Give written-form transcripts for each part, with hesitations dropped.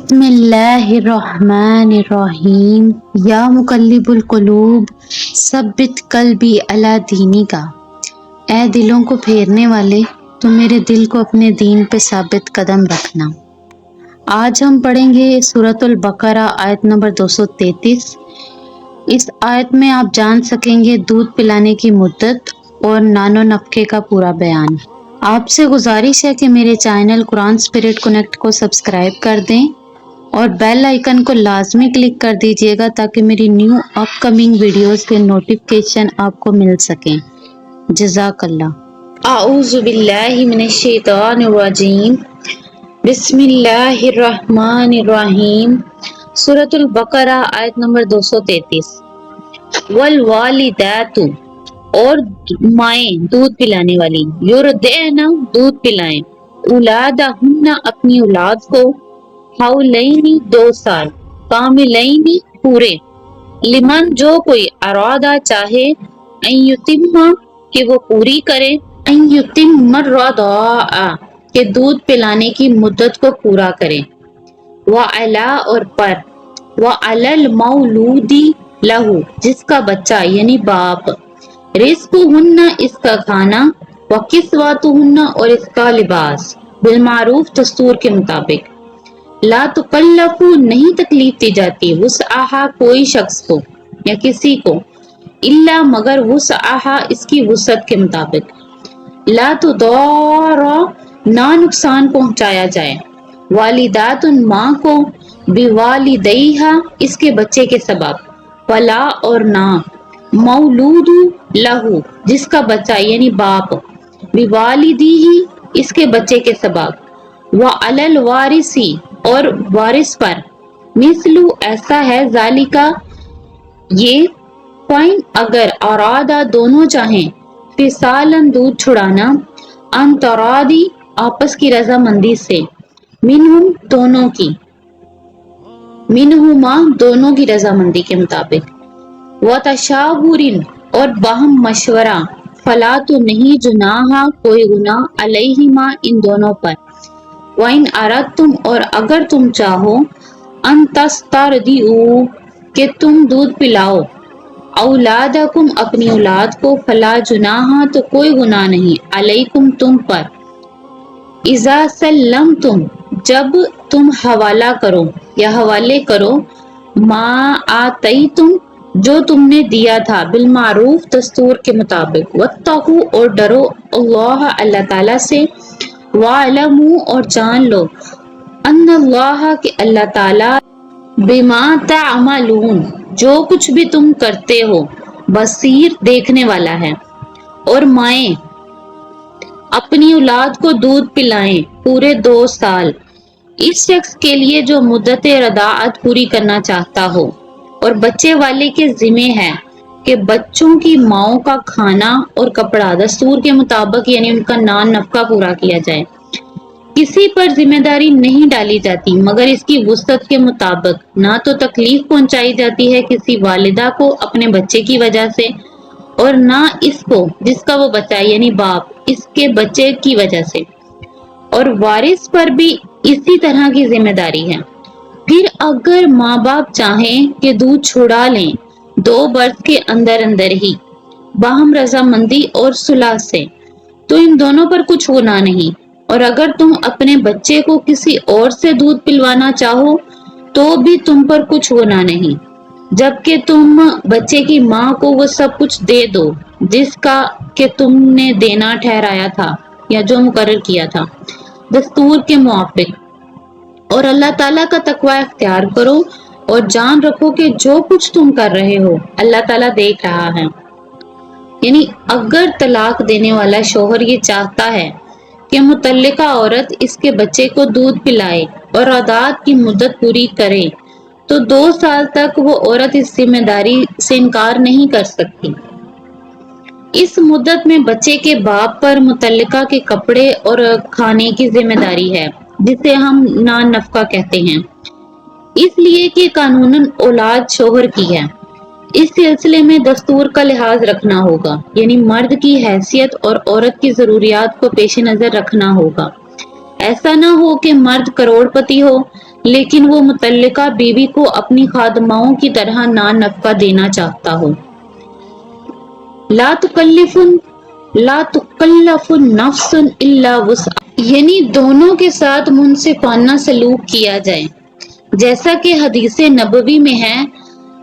बिस्मिल्लाहिर्रहमानिर्रहीम। या मुकल्लिबुल कुलूब सब्बित कल्बी अला दीनी का। ए दिलों को फेरने वाले, तुम मेरे दिल को अपने दीन पे साबित कदम रखना। आज हम पढ़ेंगे सूरतुल बकरा आयत नंबर 233। इस आयत में आप जान सकेंगे दूध पिलाने की मुद्दत और नानो नफके का पूरा बयान। आपसे गुजारिश है कि मेरे चैनल कुरान स्पिरिट कनेक्ट को सब्सक्राइब कर दें और बेल आइकन को लाजमी क्लिक कर दीजिएगा ताकि मेरी न्यू अपकमिंग वीडियोस के नोटिफिकेशन आपको मिल सकें। जज़ाकल्लाह। आऊज़ु बिल्लाहि मिनश शैतानिर रजीम। बिस्मिल्लाहिर्रहमानिर्रहीम। सूरतुल बकरा आयत नंबर 233। वल वालिदातु, और माएँ दूध पिलाने वाली, युरदेना दूध पिलाएं, औलादहुन्ना अपनी औलाद को, हौलैनी 2 साल, कामिलैनी पूरे, लिमन जो कोई अरादा चाहे, अय्युतिम्मा कि वो पूरी करे, अय्युतिम्मर रदाआ कि दूध पिलाने की मुद्दत को पूरा करे, व अला और पर, व अलल मौलूदी लहू जिसका बच्चा यानी बाप, रिज़्क़ुहुन्ना इसका खाना, व किस्वतुहुन्ना और इसका लिबास, बिलमारूफ दस्तूर के मुताबिक, ला तुकल्लफु नहीं तकलीफ दी जाती, वुसअहा कोई शख्स को या किसी को, इल्ला मगर वुसअहा इसकी वुसअत के मुताबिक, ला तुदारा ना नुकसान पहुंचाया जाए, वालिदातुन माँ को, बिवालिदैहा इसके बच्चे के सबब, वला और ना, मौलूदु लहू जिसका बच्चा यानी बाप, बिवालिदीही इसके बच्चे के सबब, व अलल वारिसी और वारिस पर, मिसलू ऐसा है, जालिका ये, फाइन अगर, अरादा दोनों चाहें, फिसालन दूध छुड़ाना, अंतरादी आपस की रजामंदी से, मिनहुम दोनों की, मिनहुमा दोनों की रजामंदी के मुताबिक, व तशावुरिन और बाहम मशवरा, फला तो नहीं जुनाहा कोई गुनाह, अलैहिमा इन दोनों पर, वाइन अरदतुम और अगर तुम चाहो, अन तस्तरदिउ कि तुम दूध पिलाओ, औलादकुम अपनी औलाद को, फला जुनाहा तो कोई गुनाह नहीं, अलैकुम तुम पर, इज़ा सल्लमतुम जब तुम हवाला करो या हवाले करो, मा आतईतुम जो तुमने दिया था, बिलमारूफ दस्तूर के मुताबिक, वत्तकू और डरो, अल्लाह अल्लाह ताला से, वालमू और जान लो, अन्नल्लाह कि अल्लाह ताला, बिमा तामलून जो कुछ भी तुम करते हो, बसीर देखने वाला है। और माएँ अपनी औलाद को दूध पिलाएं पूरे 2 साल, इस शख्स के लिए जो मुद्दत रदाअत पूरी करना चाहता हो, और बच्चे वाले के जिम्मे है कि बच्चों की माओं का खाना और कपड़ा दस्तूर के मुताबिक यानी उनका नान नफका पूरा किया जाए। किसी पर जिम्मेदारी नहीं डाली जाती मगर इसकी वुसअत के मुताबिक, ना तो तकलीफ पहुंचाई जाती है किसी वालिदा को अपने बच्चे की वजह से, और ना इसको जिसका वो बच्चा यानी बाप इसके बच्चे की वजह से, और वारिस पर भी इसी तरह की जिम्मेदारी है। फिर अगर माँ बाप चाहें कि दूध छुड़ा लें 2 बर्स के अंदर अंदर ही, बाहम रजामंदी और सुलह से, तो इन दोनों पर कुछ गुनाह नहीं, और अगर तुम अपने बच्चे को किसी और से दूध पिलवाना चाहो तो भी तुम पर कुछ गुनाह नहीं, जबकि तुम बच्चे की माँ को वो सब कुछ दे दो जिसका कि तुमने देना ठहराया था या जो मुकर्रर किया था दस्तूर के मुआफिक, और अल्लाह ताला का तकवा इख्तियार करो और जान रखो कि जो कुछ तुम कर रहे हो अल्लाह ताला देख रहा है। यानी अगर तलाक देने वाला शोहर ये चाहता है कि मुतल्लिका औरत इसके बच्चे को दूध पिलाए और रदाअत की मुद्दत पूरी करे, तो 2 साल तक वो औरत इस जिम्मेदारी से इनकार नहीं कर सकती। इस मुद्दत में बच्चे के बाप पर मुतल्लिका के कपड़े और खाने की जिम्मेदारी है जिसे हम नान नफका कहते हैं, इसलिए कि कानूनन औलाद शोहर की है। इस सिलसिले में दस्तूर का लिहाज रखना होगा, यानी मर्द की हैसियत और औरत की जरूरियात को पेश नजर रखना होगा। ऐसा ना हो कि मर्द करोड़पति हो لیکن وہ متعلقہ بیوی کو اپنی خادماؤں کی طرح نان نفقہ دینا چاہتا ہو۔ لا تکلف نفس الا وسعها، یعنی دونوں کے ساتھ منصفانہ سلوک کیا جائے، جیسا کہ حدیث نبوی میں ہے،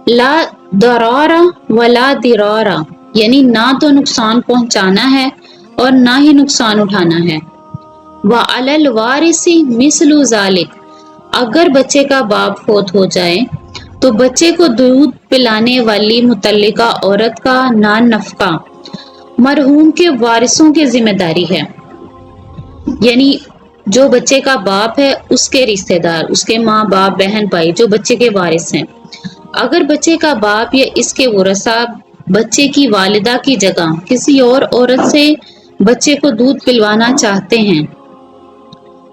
لا ضرار ولا ضرار، یعنی نہ تو نقصان پہنچانا ہے اور نہ ہی نقصان اٹھانا ہے۔ وعلی الوارث مثل ذلک، اگر بچے کا باپ فوت ہو جائے تو بچے کو دودھ پلانے والی متعلقہ عورت کا نان نفقہ مرحوم کے وارثوں کی ذمہ داری ہے، یعنی جو بچے کا باپ ہے اس کے رشتہ دار، اس کے ماں باپ بہن بھائی جو بچے کے وارث ہیں، اگر بچے کا باپ یا اس کے ورثاء بچے کی والدہ کی جگہ کسی اور عورت سے بچے کو دودھ پلوانا چاہتے ہیں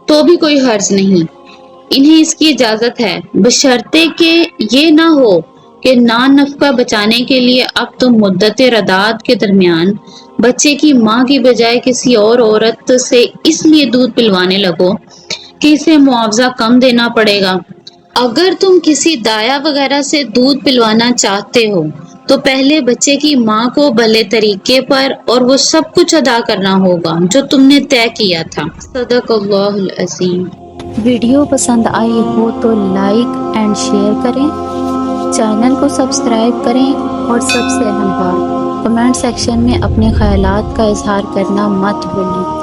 تو بھی کوئی حرج نہیں، انہیں اس کی اجازت ہے، بشرطے کہ یہ نہ ہو کہ نان نفقہ بچانے کے لیے اب تم مدت رضاعت کے درمیان بچے کی ماں کی بجائے کسی اور عورت سے اس لیے دودھ پلوانے لگو کہ اسے معاوضہ کم دینا پڑے گا۔ اگر تم کسی دایا وغیرہ سے دودھ پلوانا چاہتے ہو تو پہلے بچے کی ماں کو بھلے طریقے پر اور وہ سب کچھ ادا کرنا ہوگا جو تم نے طے کیا تھا۔ صدق اللہ العظیم۔ ویڈیو پسند آئی ہو تو لائک اینڈ شیئر کریں، چینل کو سبسکرائب کریں اور سب سے اہم بات کمنٹ سیکشن میں اپنے خیالات کا اظہار کرنا مت بھولیں۔